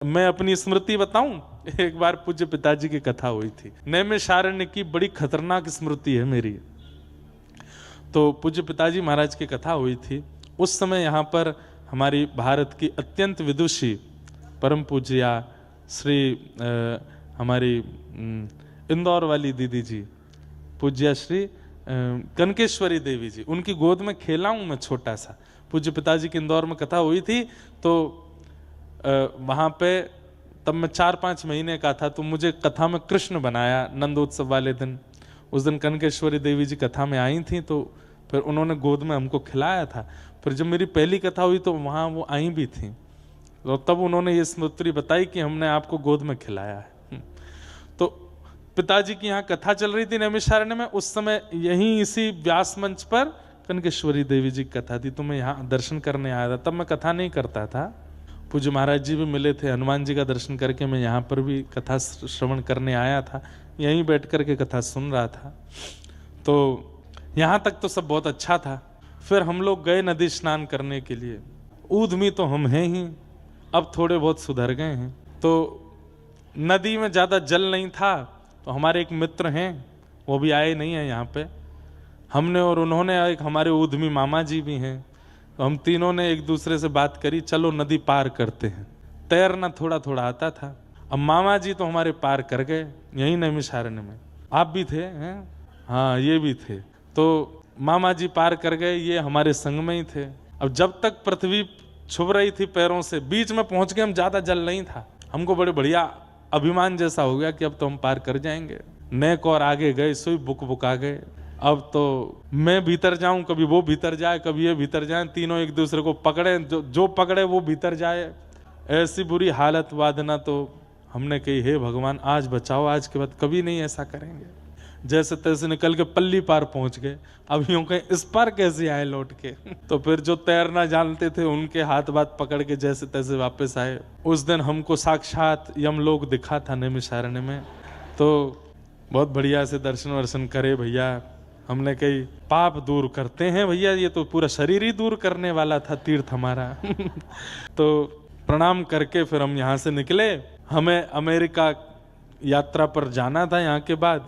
मैं अपनी स्मृति बताऊं। एक बार पूज्य पिताजी की कथा हुई थी। नैमिषारण्य की बड़ी खतरनाक स्मृति है मेरी। तो पूज्य पिताजी महाराज की कथा हुई थी। उस समय यहाँ पर हमारी भारत की अत्यंत विदुषी परम पूज्या श्री हमारी इंदौर वाली दीदी जी पूज्या श्री कनकेश्वरी देवी जी, उनकी गोद में खेला हूं मैं छोटा सा। पूज्य पिताजी की इंदौर में कथा हुई थी। तो वहाँ पे तब मैं 4-5 महीने का था। तो मुझे कथा में कृष्ण बनाया नंदोत्सव वाले दिन। उस दिन कनकेश्वरी देवी जी कथा में आई थी, तो फिर उन्होंने गोद में हमको खिलाया था। फिर जब मेरी पहली कथा हुई तो वहाँ वो आई भी थी, तो तब उन्होंने ये स्मृति बताई कि हमने आपको गोद में खिलाया है। तो पिताजी की यहाँ कथा चल रही थी नैमिषारण्य में। उस समय यहीं इसी व्यास मंच पर कनकेश्वरी देवी जी की कथा थी। तो मैं यहाँ दर्शन करने आया था। तब मैं कथा नहीं करता था। पूज्य महाराज जी भी मिले थे। हनुमान जी का दर्शन करके मैं यहाँ पर भी कथा श्रवण करने आया था। यहीं बैठ कर के कथा सुन रहा था। तो यहाँ तक तो सब बहुत अच्छा था। फिर हम लोग गए नदी स्नान करने के लिए। ऊधमी तो हम हैं ही, अब थोड़े बहुत सुधर गए हैं। तो नदी में ज़्यादा जल नहीं था। तो हमारे एक मित्र हैं, वो भी आए नहीं हैं यहाँ पे। हमने और उन्होंने, एक हमारे ऊधमी मामा जी भी हैं, तो हम तीनों ने एक दूसरे से बात करी, चलो नदी पार करते हैं। तैरना थोड़ा थोड़ा आता था। अब मामा जी तो हमारे पार कर गए यहीं नैमिषारण्य में। आप भी थे हैं? हाँ, ये भी थे। तो मामा जी पार कर गए, ये हमारे संग में ही थे। अब जब तक पृथ्वी छुप रही थी पैरों से, बीच में पहुंच के हम ज्यादा जल नहीं था। हमको बड़े बढ़िया अभिमान जैसा हो गया कि अब तो हम पार कर जाएंगे। नेक और आगे गए, सोई बुक बुक आ गए। अब तो मैं भीतर जाऊं, कभी वो भीतर जाए, कभी ये भीतर जाए, तीनों एक दूसरे को पकड़े, जो पकड़े वो भीतर जाए। ऐसी बुरी हालत वादना। तो हमने कही, हे भगवान आज बचाओ, आज के बाद कभी नहीं ऐसा करेंगे। जैसे तैसे निकल के पल्ली पार पहुंच गए। अब यूं कहें इस पार कैसे आए लौट के। तो फिर जो तैरना जानते थे उनके हाथ बात पकड़ के जैसे तैसे वापस आए। उस दिन हमको साक्षात यमलोक दिखा था नैमिषारण्य में। तो बहुत बढ़िया से दर्शन वर्शन करे भैया। हमने कही पाप दूर करते हैं भैया, ये तो पूरा शरीर ही दूर करने वाला था तीर्थ हमारा। तो प्रणाम करके फिर हम यहाँ से निकले। हमें अमेरिका यात्रा पर जाना था। यहाँ के बाद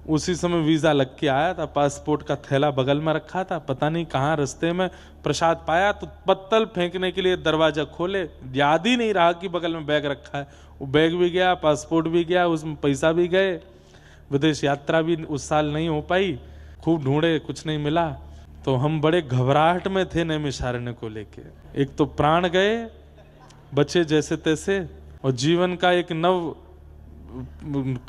उसी समय वीजा लग के आया था। पासपोर्ट का थैला बगल में रखा था। पता नहीं कहाँ रास्ते में प्रसाद पाया, तो पत्तल फेंकने के लिए दरवाजा खोले, याद ही नहीं रहा कि बगल में बैग रखा है। वो बैग भी गया, पासपोर्ट भी गया, उसमें पैसा भी गए। विदेश यात्रा भी उस साल नहीं हो पाई। खूब ढूंढे, कुछ नहीं मिला। तो हम बड़े घबराहट में थे नैमिषारण्य को लेके। एक तो प्राण गए, बचे जैसे तैसे, और जीवन का एक नव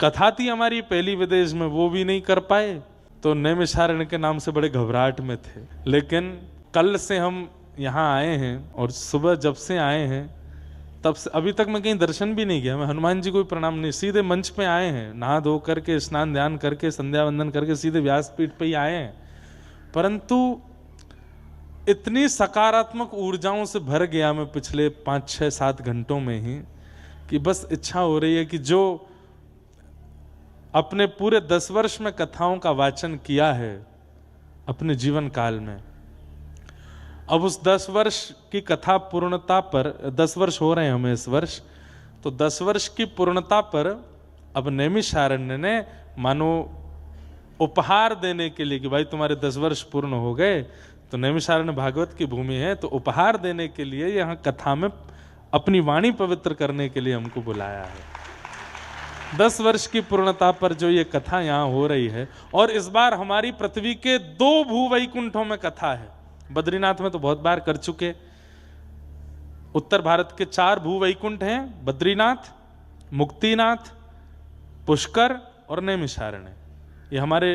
कथा थी हमारी पहली विदेश में, वो भी नहीं कर पाए। तो नैमिषारण्य के नाम से बड़े घबराहट में थे। लेकिन कल से हम यहाँ आए हैं, और सुबह जब से आए हैं तब से अभी तक मैं कहीं दर्शन भी नहीं किया। मैं हनुमान जी को प्रणाम नहीं, सीधे मंच पे आए हैं, नहा धो करके, स्नान ध्यान करके, संध्या वंदन करके सीधे व्यासपीठ पे ही आए हैं। परंतु इतनी सकारात्मक ऊर्जाओं से भर गया मैं पिछले 5-6-7 घंटों में ही, कि बस इच्छा हो रही है कि जो अपने पूरे 10 वर्ष में कथाओं का वाचन किया है अपने जीवन काल में, अब उस 10 वर्ष की कथा पूर्णता पर, 10 वर्ष हो रहे हैं हमें इस वर्ष, तो 10 वर्ष की पूर्णता पर अब नैमिषारण्य ने मानो उपहार देने के लिए कि भाई तुम्हारे 10 वर्ष पूर्ण हो गए, तो नैमिषारण्य भागवत की भूमि है, तो उपहार देने के लिए यहाँ कथा में अपनी वाणी पवित्र करने के लिए हमको बुलाया है। 10 वर्ष की पूर्णता पर जो ये कथा यहाँ हो रही है, और इस बार हमारी पृथ्वी के 2 भूवैकुंठों में कथा है। बद्रीनाथ में तो बहुत बार कर चुके। उत्तर भारत के 4 भूवैकुंठ हैं, बद्रीनाथ, मुक्तिनाथ, पुष्कर और नैमिषारण्य। ये हमारे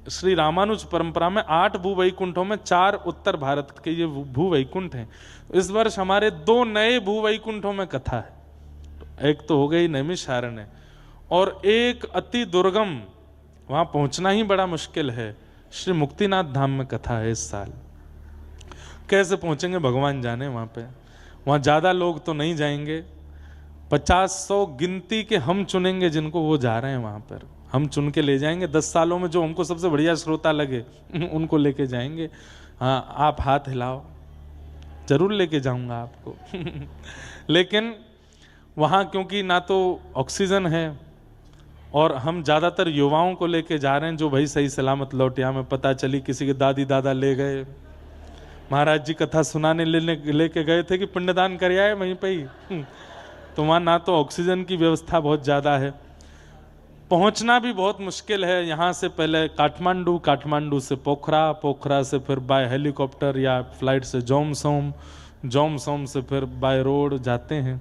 श्री रामानुज परंपरा में 8 भूवैकुंठों में 4 उत्तर भारत के ये भूवैकुंठ हैं। इस वर्ष हमारे 2 नए भूवैकुंठों में कथा है। एक तो हो गई नैमिषारण्य, और एक अति दुर्गम, वहां पहुंचना ही बड़ा मुश्किल है, श्री मुक्तिनाथ धाम में कथा है इस साल। कैसे पहुंचेंगे भगवान जाने। वहां ज्यादा लोग तो नहीं जाएंगे, 50-100 गिनती के हम चुनेंगे जिनको वो जा रहे हैं वहां पर। हम चुन के ले जाएंगे। 10 सालों में जो हमको सबसे बढ़िया श्रोता लगे उनको लेके जाएंगे। हाँ, आप हाथ हिलाओ, जरूर लेके जाऊंगा आपको। लेकिन वहाँ क्योंकि ना तो ऑक्सीजन है और हम ज़्यादातर युवाओं को लेके जा रहे हैं जो भाई सही सलामत लौटे। हमें पता चली किसी के दादी दादा ले गए, महाराज जी कथा सुनाने लेके गए थे कि पिंडदान कर आए वहीं पे ही। तो वहाँ ना तो ऑक्सीजन की व्यवस्था बहुत ज़्यादा है, पहुँचना भी बहुत मुश्किल है। यहाँ से पहले काठमांडू, काठमांडू से पोखरा, पोखरा से फिर बाय हेलीकॉप्टर या फ्लाइट से जोमसोम, जोमसोम से फिर बाय रोड जाते हैं।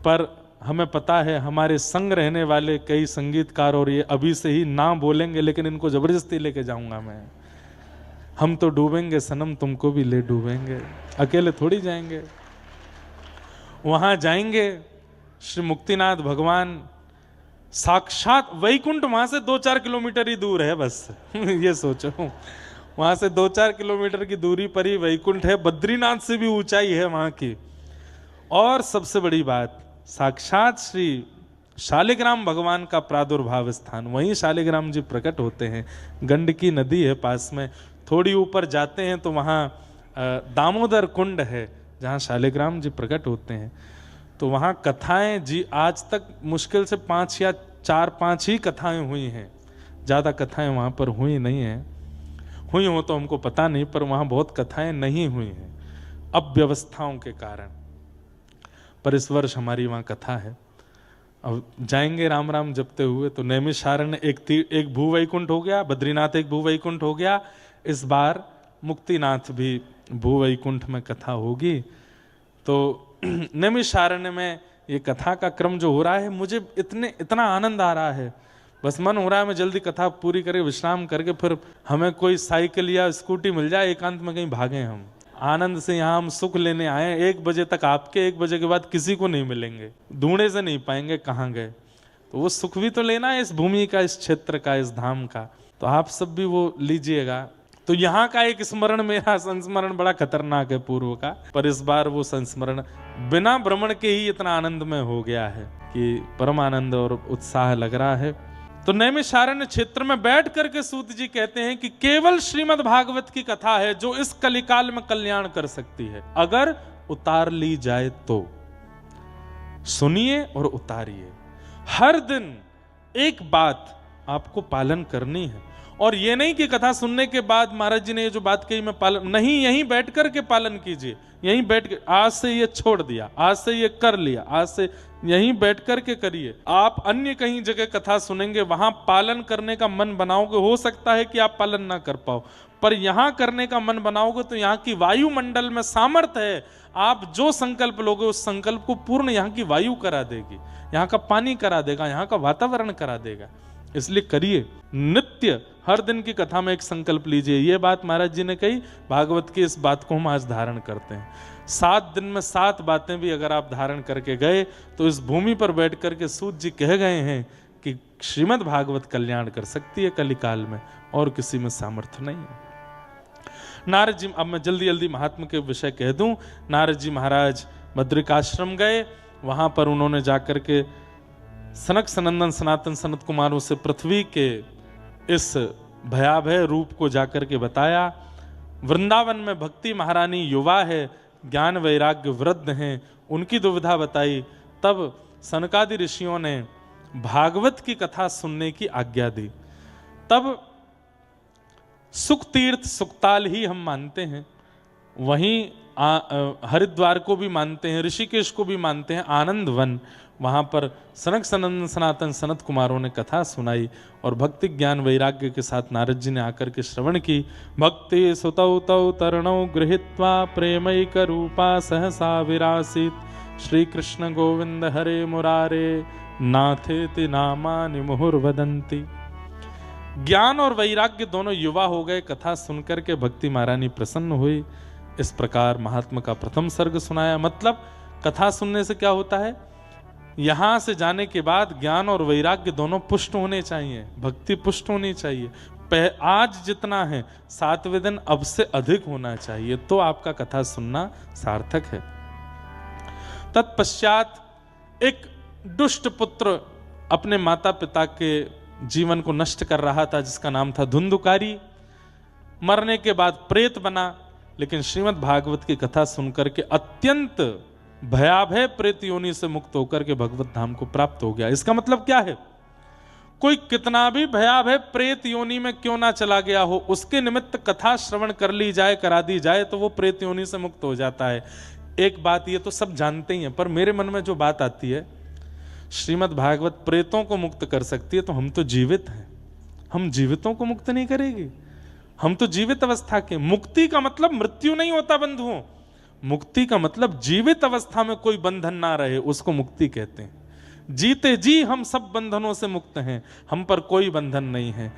पर हमें पता है हमारे संग रहने वाले कई संगीतकार और ये अभी से ही ना बोलेंगे, लेकिन इनको जबरदस्ती लेके जाऊंगा मैं। हम तो डूबेंगे सनम, तुमको भी ले डूबेंगे, अकेले थोड़ी जाएंगे। वहां जाएंगे, श्री मुक्तिनाथ भगवान साक्षात वैकुंठ वहां से 2-4 किलोमीटर ही दूर है बस। ये सोचो, वहां से 2-4 किलोमीटर की दूरी पर ही वैकुंठ है। बद्रीनाथ से भी ऊंचाई है वहां की। और सबसे बड़ी बात, साक्षात श्री शालिग्राम भगवान का प्रादुर्भाव स्थान, वहीं शालिग्राम जी प्रकट होते हैं। गंडकी नदी है पास में, थोड़ी ऊपर जाते हैं तो वहाँ दामोदर कुंड है जहाँ शालिग्राम जी प्रकट होते हैं। तो वहाँ कथाएं जी आज तक मुश्किल से 5 या 4-5 ही कथाएं हुई हैं, ज़्यादा कथाएं वहाँ पर हुई नहीं हैं। हुई हो तो हमको पता नहीं, पर वहाँ बहुत कथाएं नहीं हुई हैं अव्यवस्थाओं के कारण। पर इस वर्ष हमारी वहाँ कथा है। अब जाएंगे राम राम जपते हुए। तो नैमिषारण्य एक भूवैकुंठ हो गया, बद्रीनाथ एक भूवैकुंठ हो गया, इस बार मुक्तिनाथ भी भूवैकुंठ में कथा होगी। तो नैमिषारण्य में ये कथा का क्रम जो हो रहा है, मुझे इतना आनंद आ रहा है, बस मन हो रहा है मैं जल्दी कथा पूरी करके विश्राम करके फिर हमें कोई साइकिल या स्कूटी मिल जाए, एकांत में कहीं भागें हम। आनंद से यहाँ हम सुख लेने आए। 1 बजे तक आपके, 1 बजे के बाद किसी को नहीं मिलेंगे, ढूंढे से नहीं पाएंगे कहाँ गए। तो वो सुख भी तो लेना है इस भूमि का, इस क्षेत्र का, इस धाम का। तो आप सब भी वो लीजिएगा। तो यहाँ का एक स्मरण, मेरा संस्मरण बड़ा खतरनाक है पूर्व का, पर इस बार वो संस्मरण बिना भ्रमण के ही इतना आनंद में हो गया है कि परम आनंद और उत्साह लग रहा है। तो नैमिषारण्य क्षेत्र में बैठ करके सूत जी कहते हैं कि केवल श्रीमद् भागवत की कथा है जो इस कलिकाल में कल्याण कर सकती है, अगर उतार ली जाए तो। सुनिए और उतारिए। हर दिन एक बात आपको पालन करनी है। और ये नहीं कि कथा सुनने के बाद महाराज जी ने ये जो बात कही मैं पालन नहीं, यहीं बैठ करके पालन कीजिए। यहीं बैठ के, आज से ये छोड़ दिया, आज से ये कर लिया, आज से यहीं बैठ करके करिए। आप अन्य कहीं जगह कथा सुनेंगे, वहां पालन करने का मन बनाओगे, हो सकता है कि आप पालन ना कर पाओ, पर यहां करने का मन बनाओगे तो यहाँ की वायुमंडल में सामर्थ्य है। आप जो संकल्प लोगे उस संकल्प को पूर्ण यहाँ की वायु करा देगी, यहाँ का पानी करा देगा, यहाँ का वातावरण करा देगा। इसलिए करिए। नित्य हर दिन की कथा में एक संकल्प लीजिए। ये बात महाराज जी ने कही, भागवत की इस बात को हम आज धारण करते हैं। 7 दिन में 7 बातें भी अगर आप धारण करके गए तो इस भूमि पर बैठ करके सूत जी कह गए हैं कि श्रीमद् भागवत कल्याण कर सकती है कलिकाल में, और किसी में सामर्थ्य नहीं है। नारद जी, अब मैं जल्दी जल्दी महात्मा के विषय कह दूं। नारद जी महाराज बद्रिकाश्रम गए, वहां पर उन्होंने जाकर के सनक सनंदन सनातन सनत कुमारों से पृथ्वी के इस भयाभय रूप को जाकर के बताया। वृंदावन में भक्ति महारानी युवा है, ज्ञान वैराग्य वृद्ध हैं, उनकी दुविधा बताई। तब सनकादि ऋषियों ने भागवत की कथा सुनने की आज्ञा दी। तब सुख तीर्थ सुखताल ही हम मानते हैं, वहीं हरिद्वार को भी मानते हैं, ऋषिकेश को भी मानते हैं, आनंद वन, वहां पर सनक सनंदन सनातन सनत कुमारों ने कथा सुनाई और भक्ति ज्ञान वैराग्य के साथ नारद जी ने आकर के श्रवण की। भक्ति सुतौ तौ तरणौ गृहीत्वा प्रेमैक रूपा सहसा विरासीत श्री कृष्ण गोविंद हरे मुरारे नाथेति नामानि मुहुर्वदन्ति। ज्ञान और वैराग्य दोनों युवा हो गए। कथा सुनकर के भक्ति महारानी प्रसन्न हुई। इस प्रकार महात्मा का प्रथम सर्ग सुनाया। मतलब कथा सुनने से क्या होता है, यहां से जाने के बाद ज्ञान और वैराग्य दोनों पुष्ट होने चाहिए, भक्ति पुष्ट होनी चाहिए। आज जितना है 7वें दिन अब से अधिक होना चाहिए, तो आपका कथा सुनना सार्थक है। तत्पश्चात एक दुष्ट पुत्र अपने माता पिता के जीवन को नष्ट कर रहा था, जिसका नाम था धुंधुकारी। मरने के बाद प्रेत बना, लेकिन श्रीमद् भागवत की कथा सुनकर के अत्यंत भयाभय प्रेत योनि से मुक्त होकर के भगवत धाम को प्राप्त हो गया। इसका मतलब क्या है? कोई कितना भी भयाभय प्रेत योनि में क्यों ना चला गया हो, उसके निमित्त कथा श्रवण कर ली जाए, करा दी जाए, तो वो प्रेत योनि से मुक्त हो जाता है। एक बात ये तो सब जानते ही हैं, पर मेरे मन में जो बात आती है, श्रीमद् भागवत प्रेतों को मुक्त कर सकती है, तो हम तो जीवित हैं, हम जीवितों को मुक्त नहीं करेगी? हम तो जीवित अवस्था के, मुक्ति का मतलब मृत्यु नहीं होता बंधुओं, मुक्ति का मतलब जीवित अवस्था में कोई बंधन ना रहे, उसको मुक्ति कहते हैं। जीते जी हम सब बंधनों से मुक्त हैं, हम पर कोई बंधन नहीं है,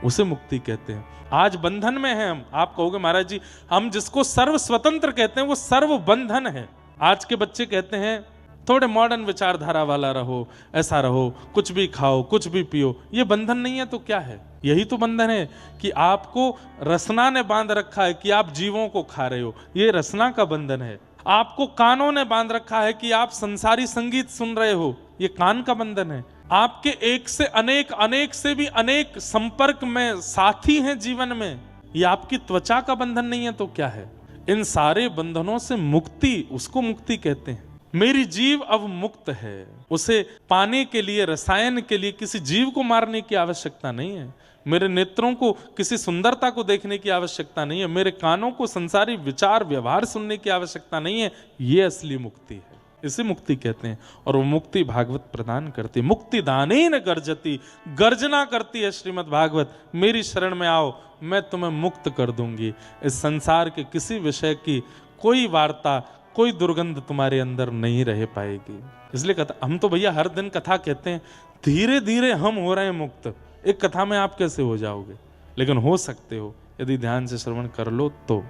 उसे मुक्ति कहते हैं। आज बंधन में हैं हम। आप कहोगे महाराज जी हम जिसको सर्व स्वतंत्र कहते हैं वो सर्व बंधन है। आज के बच्चे कहते हैं थोड़े मॉडर्न विचारधारा वाला रहो, ऐसा रहो, कुछ भी खाओ, कुछ भी पियो। ये बंधन नहीं है तो क्या है? यही तो बंधन है कि आपको रसना ने बांध रखा है कि आप जीवों को खा रहे हो, ये रसना का बंधन है। आपको कानों ने बांध रखा है कि आप संसारी संगीत सुन रहे हो, ये कान का बंधन है। आपके एक से अनेक, अनेक से भी अनेक संपर्क में साथी हैं जीवन में, ये आपकी त्वचा का बंधन नहीं है तो क्या है? इन सारे बंधनों से मुक्ति, उसको मुक्ति कहते हैं। मेरी जीव अब मुक्त है, उसे पाने के लिए, रसायन के लिए किसी जीव को मारने की आवश्यकता नहीं है। मेरे नेत्रों को किसी सुंदरता को देखने की आवश्यकता नहीं है, मेरे कानों को संसारी विचार व्यवहार सुनने की आवश्यकता नहीं है। ये असली मुक्ति है, इसे मुक्ति कहते हैं। और वो मुक्ति भागवत प्रदान करती है। मुक्ति दानेन गर्जती, गर्जना करती है श्रीमद् भागवत, मेरी शरण में आओ, मैं तुम्हें मुक्त कर दूंगी। इस संसार के किसी विषय की कोई वार्ता, कोई दुर्गंध तुम्हारे अंदर नहीं रह पाएगी। इसलिए कथा, हम तो भैया हर दिन कथा कहते हैं, धीरे धीरे हम हो रहे हैं मुक्त। एक कथा में आप कैसे हो जाओगे? लेकिन हो सकते हो यदि ध्यान से श्रवण कर लो तो।